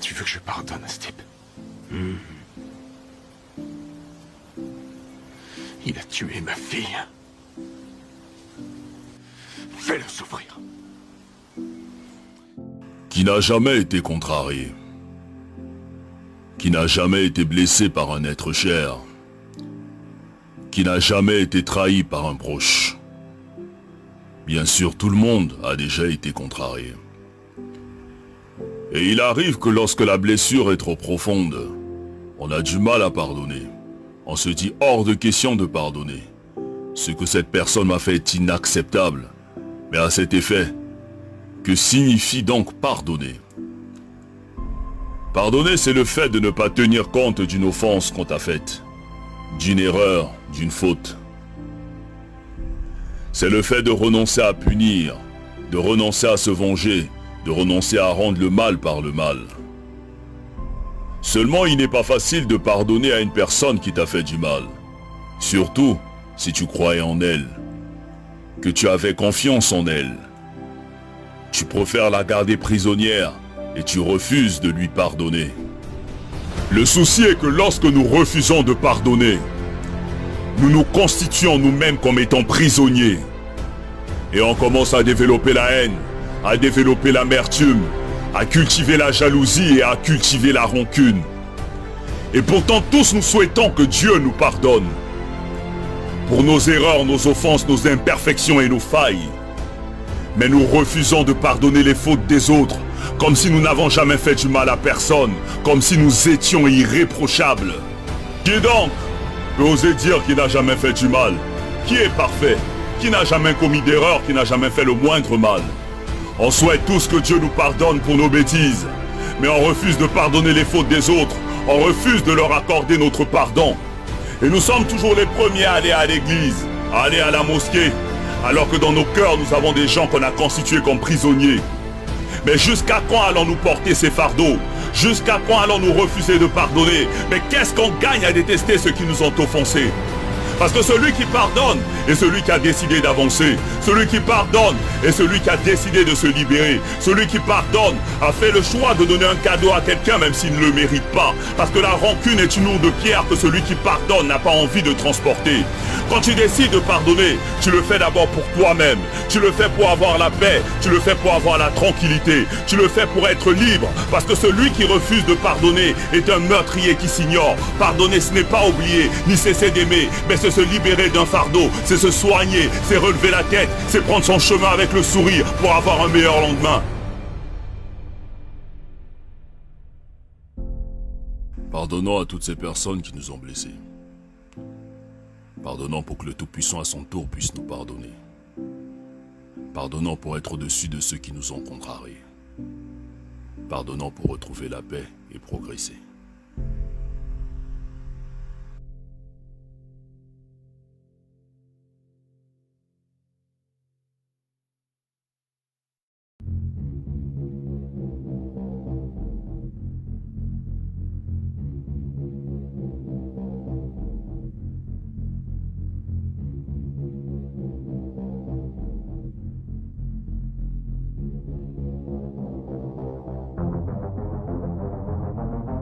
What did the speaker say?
tu veux que je pardonne à ce type? Il a tué ma fille. Fais-le souffrir. Qui n'a jamais été contrarié, qui n'a jamais été blessé par un être cher, qui n'a jamais été trahi par un proche. Bien sûr, tout le monde a déjà été contrarié. Et il arrive que lorsque la blessure est trop profonde, on a du mal à pardonner. On se dit hors de question de pardonner. Ce que cette personne m'a fait est inacceptable. Mais à cet effet, que signifie donc pardonner? Pardonner, c'est le fait de ne pas tenir compte d'une offense qu'on t'a faite, d'une erreur, d'une faute. C'est le fait de renoncer à punir, de renoncer à se venger, de renoncer à rendre le mal par le mal. Seulement, il n'est pas facile de pardonner à une personne qui t'a fait du mal. Surtout si tu croyais en elle, que tu avais confiance en elle. Tu préfères la garder prisonnière et tu refuses de lui pardonner. Le souci est que lorsque nous refusons de pardonner, nous nous constituons nous-mêmes comme étant prisonniers. Et on commence à développer la haine, à développer l'amertume, à cultiver la jalousie et à cultiver la rancune. Et pourtant tous nous souhaitons que Dieu nous pardonne. Pour nos erreurs, nos offenses, nos imperfections et nos failles. Mais nous refusons de pardonner les fautes des autres, comme si nous n'avons jamais fait du mal à personne, comme si nous étions irréprochables. Qui donc peut oser dire qu'il n'a jamais fait du mal? Qui est parfait? Qui n'a jamais commis d'erreur, qui n'a jamais fait le moindre mal? On souhaite tous que Dieu nous pardonne pour nos bêtises, mais on refuse de pardonner les fautes des autres, on refuse de leur accorder notre pardon. Et nous sommes toujours les premiers à aller à l'église, à aller à la mosquée, alors que dans nos cœurs nous avons des gens qu'on a constitués comme prisonniers. Mais jusqu'à quand allons-nous porter ces fardeaux? Jusqu'à quand allons-nous refuser de pardonner? Mais qu'est-ce qu'on gagne à détester ceux qui nous ont offensés? Parce que celui qui pardonne est celui qui a décidé d'avancer. Celui qui pardonne est celui qui a décidé de se libérer. Celui qui pardonne a fait le choix de donner un cadeau à quelqu'un même s'il ne le mérite pas. Parce que la rancune est une lourde pierre que celui qui pardonne n'a pas envie de transporter. Quand tu décides de pardonner, tu le fais d'abord pour toi-même. Tu le fais pour avoir la paix. Tu le fais pour avoir la tranquillité. Tu le fais pour être libre. Parce que celui qui refuse de pardonner est un meurtrier qui s'ignore. Pardonner, ce n'est pas oublier, ni cesser d'aimer, mais c'est se libérer d'un fardeau, c'est se soigner, c'est relever la tête, c'est prendre son chemin avec le sourire pour avoir un meilleur lendemain. Pardonnons à toutes ces personnes qui nous ont blessés. Pardonnons pour que le Tout-Puissant à son tour puisse nous pardonner. Pardonnons pour être au-dessus de ceux qui nous ont contrariés. Pardonnons pour retrouver la paix et progresser.